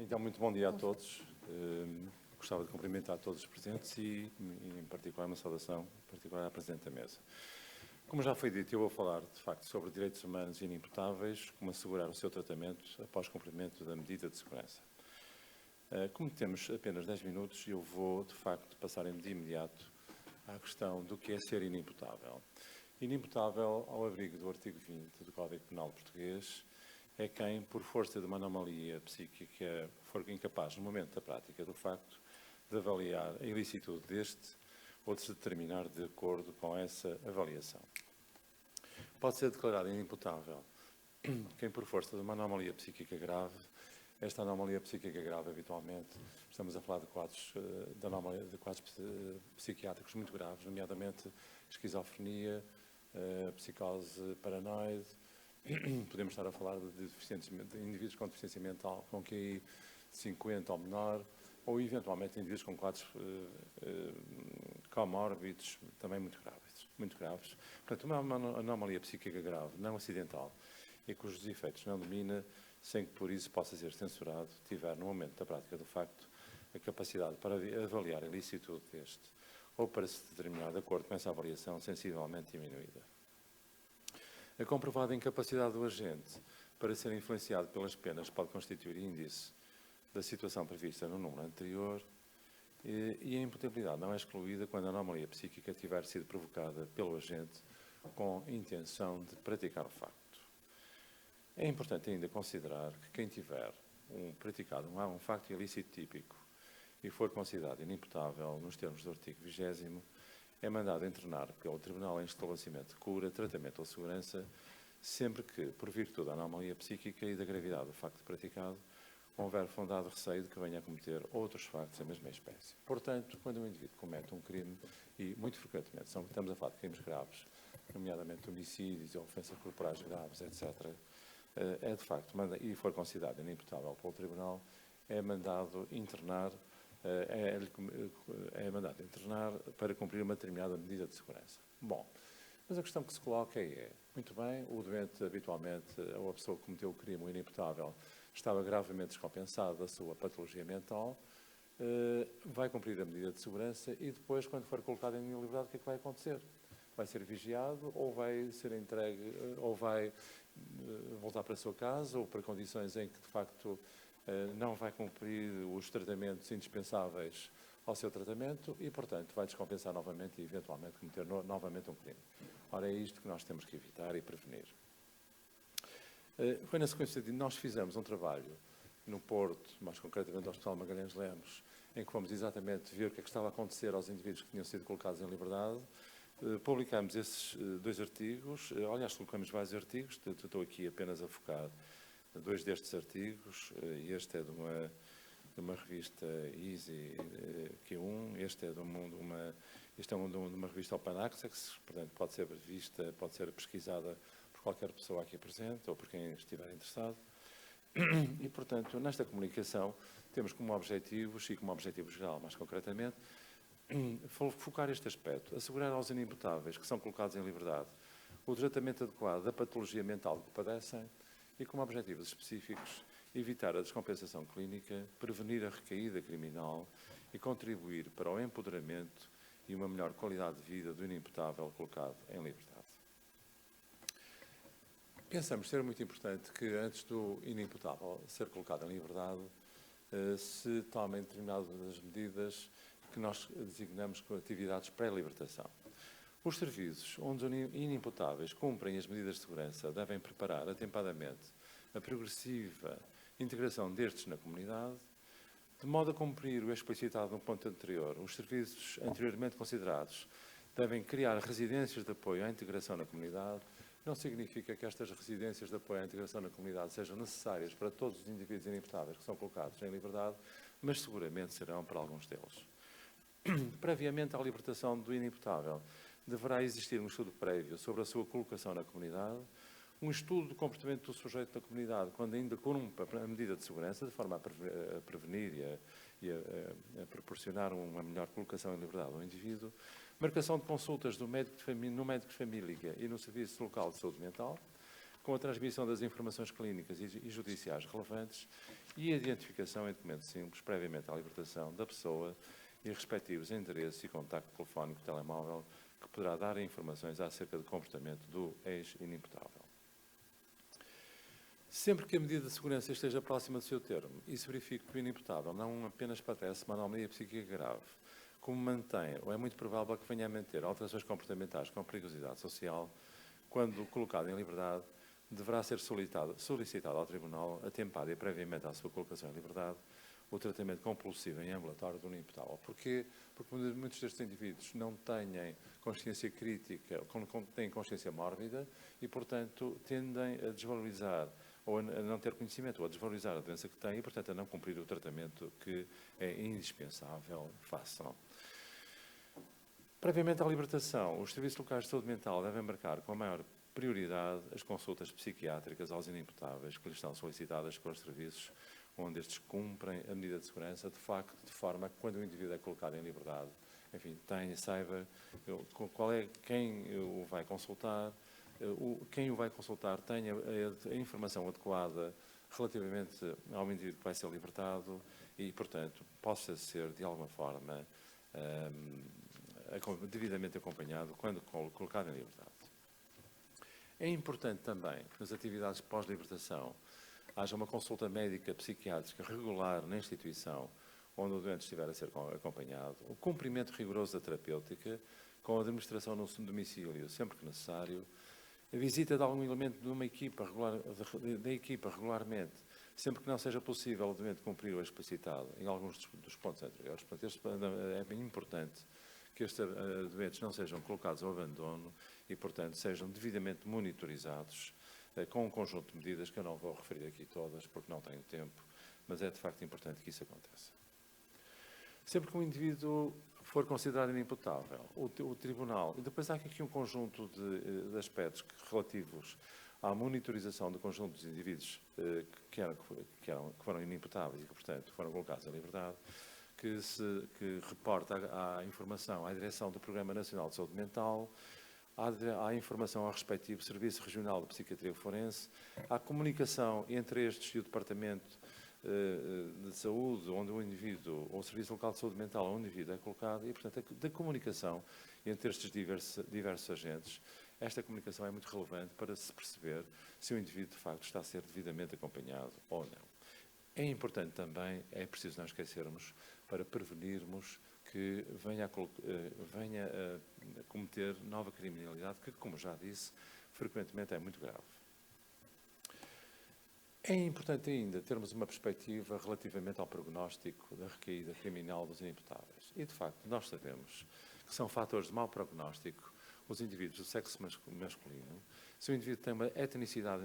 Então, muito bom dia a todos. Gostava de cumprimentar todos os presentes e, em particular, uma saudação particular à Presidente da Mesa. Como já foi dito, eu vou falar, de facto, sobre direitos humanos inimputáveis, como assegurar o seu tratamento após cumprimento da medida de segurança. Como temos apenas 10 minutos, eu vou, de facto, passar de imediato à questão do que é ser inimputável. Inimputável, ao abrigo do artigo 20 do Código Penal português, é quem, por força de uma anomalia psíquica, for incapaz, no momento da prática do facto, de avaliar a ilicitude deste ou de se determinar de acordo com essa avaliação. Pode ser declarado inimputável quem, por força de uma anomalia psíquica grave, esta anomalia psíquica grave, habitualmente, estamos a falar de quadros psiquiátricos muito graves, nomeadamente esquizofrenia, psicose paranoide. Podemos estar a falar de indivíduos com deficiência mental, com QI 50 ou menor, ou eventualmente indivíduos com quadros comórbidos, também muito graves. Portanto, uma anomalia psíquica grave, não acidental, e cujos efeitos não domina, sem que por isso possa ser censurado, tiver no momento da prática do facto a capacidade para avaliar a ilicitude deste, ou para se determinar de acordo com essa avaliação sensivelmente diminuída. A comprovada incapacidade do agente para ser influenciado pelas penas pode constituir índice da situação prevista no número anterior e a imputabilidade não é excluída quando a anomalia psíquica tiver sido provocada pelo agente com intenção de praticar o facto. É importante ainda considerar que quem tiver praticado um facto ilícito típico e for considerado inimputável nos termos do artigo 20º, é mandado internar pelo Tribunal em estabelecimento de cura, tratamento ou segurança, sempre que, por virtude da anomalia psíquica e da gravidade do facto praticado, houver fundado receio de que venha a cometer outros factos da mesma espécie. Portanto, quando um indivíduo comete um crime, e muito frequentemente estamos a falar de crimes graves, nomeadamente homicídios, ofensas corporais graves, etc., é de facto, e for considerado inimputável pelo Tribunal, é mandado internar para cumprir uma determinada medida de segurança. Bom, mas a questão que se coloca é, muito bem, o doente habitualmente, ou a pessoa que cometeu o crime, o inimputável, estava gravemente descompensado da sua patologia mental, vai cumprir a medida de segurança e depois, quando for colocado em liberdade, o que é que vai acontecer? Vai ser vigiado ou vai ser entregue, ou vai voltar para a sua casa, ou para condições em que, de facto, não vai cumprir os tratamentos indispensáveis ao seu tratamento e, portanto, vai descompensar novamente e, eventualmente, cometer novamente um crime. Ora, é isto que nós temos que evitar e prevenir. Foi na sequência de nós fizemos um trabalho no Porto, mais concretamente no Hospital Magalhães Lemos, em que fomos exatamente ver o que é que estava a acontecer aos indivíduos que tinham sido colocados em liberdade. Publicámos esses 2 artigos, aliás, colocamos vários artigos, estou aqui apenas a focar 2 destes artigos, este é de uma revista Easy Q1, este é de uma revista Open Access, portanto pode ser vista, pode ser pesquisada por qualquer pessoa aqui presente ou por quem estiver interessado. E, portanto, nesta comunicação temos como objetivos, e como objetivo geral mais concretamente, focar este aspecto, assegurar aos inimputáveis que são colocados em liberdade o tratamento adequado da patologia mental que padecem e, como objetivos específicos, evitar a descompensação clínica, prevenir a recaída criminal e contribuir para o empoderamento e uma melhor qualidade de vida do inimputável colocado em liberdade. Pensamos ser muito importante que, antes do inimputável ser colocado em liberdade, se tomem determinadas medidas que nós designamos como atividades pré-libertação. Os serviços onde os inimputáveis cumprem as medidas de segurança devem preparar atempadamente a progressiva integração destes na comunidade, de modo a cumprir o explicitado no ponto anterior. Os serviços anteriormente considerados devem criar residências de apoio à integração na comunidade. Não significa que estas residências de apoio à integração na comunidade sejam necessárias para todos os indivíduos inimputáveis que são colocados em liberdade, mas seguramente serão para alguns deles. Previamente à libertação do inimputável, deverá existir um estudo prévio sobre a sua colocação na comunidade, um estudo do comportamento do sujeito na comunidade, quando ainda cumpre a medida de segurança, de forma a prevenir e a proporcionar uma melhor colocação em liberdade ao indivíduo, marcação de consultas no médico de família e no serviço local de saúde mental, com a transmissão das informações clínicas e judiciais relevantes e a identificação em documentos simples, previamente à libertação da pessoa e respectivos endereços e contacto telefónico telemóvel, que poderá dar informações acerca do comportamento do ex-inimputável. Sempre que a medida de segurança esteja próxima do seu termo e se verifique que o inimputável não apenas padece uma anomalia psíquica grave, como mantém, ou é muito provável que venha a manter alterações comportamentais com perigosidade social, quando colocado em liberdade, deverá ser solicitado ao Tribunal, atempada e previamente à sua colocação em liberdade, o tratamento compulsivo em ambulatório do inimputável. Porquê? Porque muitos destes indivíduos não têm consciência crítica, têm consciência mórbida e, portanto, tendem a desvalorizar ou a não ter conhecimento, ou a desvalorizar a doença que têm e, portanto, a não cumprir o tratamento que é indispensável façam. Previamente à libertação, os serviços locais de saúde mental devem marcar com a maior prioridade as consultas psiquiátricas aos inimputáveis que lhes estão solicitadas pelos serviços onde estes cumprem a medida de segurança, de facto, de forma que quando o indivíduo é colocado em liberdade, enfim, saiba quem o vai consultar, quem o vai consultar tenha a informação adequada relativamente ao indivíduo que vai ser libertado e, portanto, possa ser, de alguma forma, devidamente acompanhado quando colocado em liberdade. É importante também que nas atividades pós-libertação haja uma consulta médica psiquiátrica regular na instituição onde o doente estiver a ser acompanhado, o cumprimento rigoroso da terapêutica, com a administração no domicílio sempre que necessário, a visita de algum elemento de uma equipa da equipa regularmente, sempre que não seja possível o doente cumprir o explicitado em alguns dos pontos anteriores. Portanto, é bem importante que estes doentes não sejam colocados ao abandono e, portanto, sejam devidamente monitorizados com um conjunto de medidas que eu não vou referir aqui todas, porque não tenho tempo, mas é de facto importante que isso aconteça. Sempre que um indivíduo for considerado inimputável, o Tribunal, e depois há aqui um conjunto de aspectos relativos à monitorização do conjunto dos indivíduos que foram inimputáveis e que, portanto, foram colocados à liberdade, que reporta à informação à Direção do Programa Nacional de Saúde Mental, à informação ao respectivo Serviço Regional de Psiquiatria Forense, à comunicação entre estes e o Departamento de Saúde, onde o indivíduo, ou o Serviço Local de Saúde Mental, onde o indivíduo é colocado, e, portanto, da comunicação entre estes diversos agentes. Esta comunicação é muito relevante para se perceber se o indivíduo, de facto, está a ser devidamente acompanhado ou não. É importante também, é preciso não esquecermos, para prevenirmos que venha a cometer nova criminalidade, que, como já disse, frequentemente é muito grave. É importante ainda termos uma perspectiva relativamente ao prognóstico da recaída criminal dos inimputáveis. E, de facto, nós sabemos que são fatores de mau prognóstico os indivíduos do sexo masculino, se o indivíduo tem uma etnicidade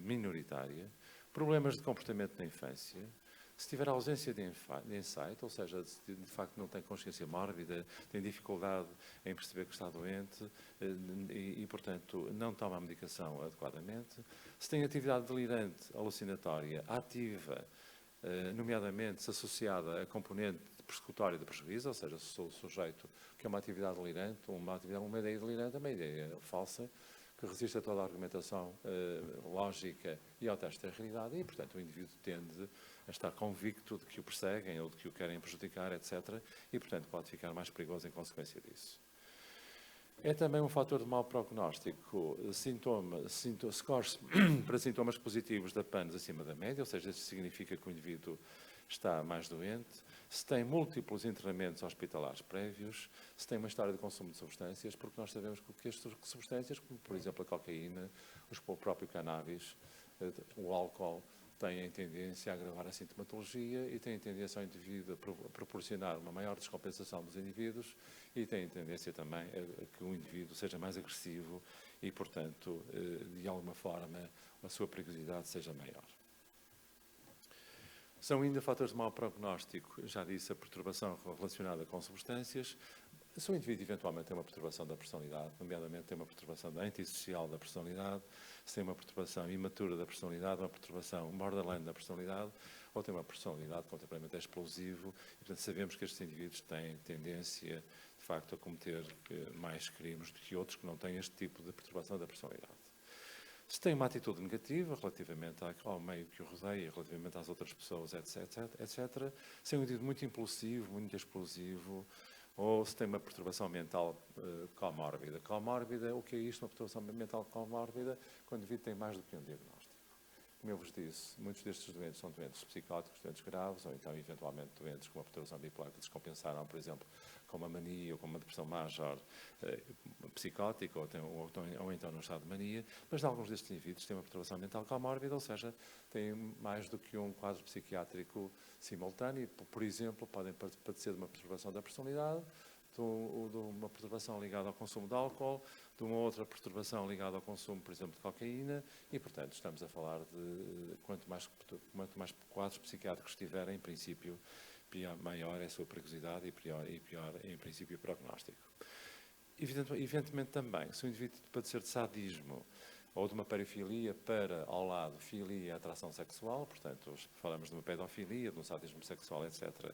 minoritária, problemas de comportamento na infância, se tiver ausência de insight, ou seja, se de facto não tem consciência mórbida, tem dificuldade em perceber que está doente e, portanto, não toma a medicação adequadamente, se tem atividade delirante, alucinatória, ativa, nomeadamente se associada a componente persecutória de prejuízo, ou seja, se sou sujeito que é uma atividade delirante, uma ideia delirante, uma ideia falsa, que resiste a toda a argumentação lógica e ao teste da realidade e, portanto, o indivíduo tende a estar convicto de que o perseguem ou de que o querem prejudicar, etc. E, portanto, pode ficar mais perigoso em consequência disso. É também um fator de mau prognóstico, scores para sintomas positivos da PANS acima da média, ou seja, isso significa que o indivíduo está mais doente, se tem múltiplos internamentos hospitalares prévios, se tem uma história de consumo de substâncias, porque nós sabemos que estas substâncias, como por exemplo a cocaína, o próprio cannabis, o álcool, têm tendência a agravar a sintomatologia e têm tendência ao indivíduo a proporcionar uma maior descompensação dos indivíduos e têm tendência também a que o indivíduo seja mais agressivo e, portanto, de alguma forma, a sua perigosidade seja maior. São ainda fatores de mau prognóstico, já disse, a perturbação relacionada com substâncias. Se o indivíduo eventualmente tem uma perturbação da personalidade, nomeadamente tem uma perturbação antissocial da personalidade, se tem uma perturbação imatura da personalidade, uma perturbação borderline da personalidade, ou tem uma personalidade com temperamento explosivo, e, portanto, sabemos que estes indivíduos têm tendência, de facto, a cometer mais crimes do que outros que não têm este tipo de perturbação da personalidade. Se tem uma atitude negativa relativamente ao meio que o rodeia, relativamente às outras pessoas, etc., se é um indivíduo muito impulsivo, muito explosivo, ou se tem uma perturbação mental comórbida. Comórbida, o que é isto? Uma perturbação mental comórbida, quando o indivíduo tem mais do que um diagnóstico. Como eu vos disse, muitos destes doentes são doentes psicóticos, doentes graves, ou então, eventualmente, doentes com uma perturbação bipolar que descompensaram, por exemplo, com uma mania ou com uma depressão major psicótica, ou então num estado de mania, mas alguns destes indivíduos têm uma perturbação mental comórbida, ou seja, têm mais do que um quadro psiquiátrico simultâneo. Por exemplo, podem padecer de uma perturbação da personalidade, de uma perturbação ligada ao consumo de álcool, de uma outra perturbação ligada ao consumo, por exemplo, de cocaína, e, portanto, estamos a falar de quanto mais quadros psiquiátricos tiverem, em princípio, maior é a sua perigosidade e pior, em princípio, o prognóstico. Evidentemente também, se o indivíduo padecer de sadismo ou de uma parafilia para, ao lado, filia e atração sexual, portanto, falamos de uma pedofilia, de um sadismo sexual, etc.,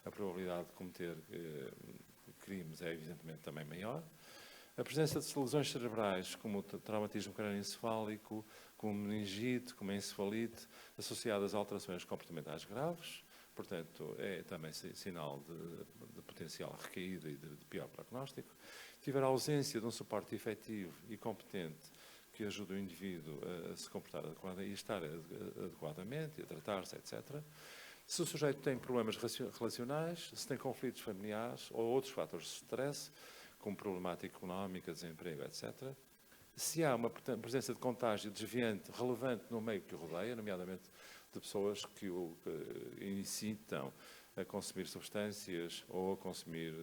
a probabilidade de cometer crimes é evidentemente também maior. A presença de lesões cerebrais, como o traumatismo crânioencefálico, como meningite, como a encefalite, associadas a alterações comportamentais graves, portanto, é também sinal de potencial recaída e de pior prognóstico. Tiver a ausência de um suporte efetivo e competente que ajude o indivíduo a se comportar adequadamente e estar adequadamente, a tratar-se, etc. Se o sujeito tem problemas relacionais, se tem conflitos familiares ou outros fatores de stress, como problemática económica, desemprego, etc. Se há uma presença de contágio desviante relevante no meio que o rodeia, nomeadamente de pessoas que o incitam a consumir substâncias ou a consumir,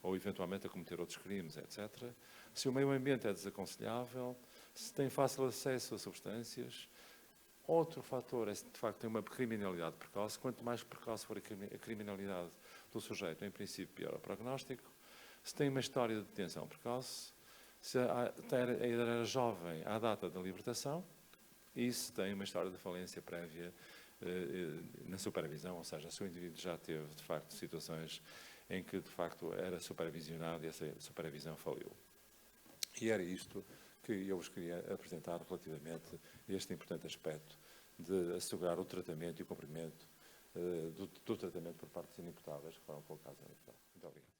ou eventualmente a cometer outros crimes, etc. Se o meio ambiente é desaconselhável, se tem fácil acesso a substâncias. Outro fator é, de facto, tem uma criminalidade precoce. Quanto mais precoce for a criminalidade do sujeito, em princípio, pior o prognóstico. Se tem uma história de detenção precoce, se era jovem à data da libertação, e se tem uma história de falência prévia na supervisão, ou seja, se o indivíduo já teve, de facto, situações em que, de facto, era supervisionado e essa supervisão faliu. E era isto que eu vos queria apresentar relativamente a este importante aspecto de assegurar o tratamento e o cumprimento do tratamento por parte dos inimputáveis que foram colocados em liberdade. Muito obrigado.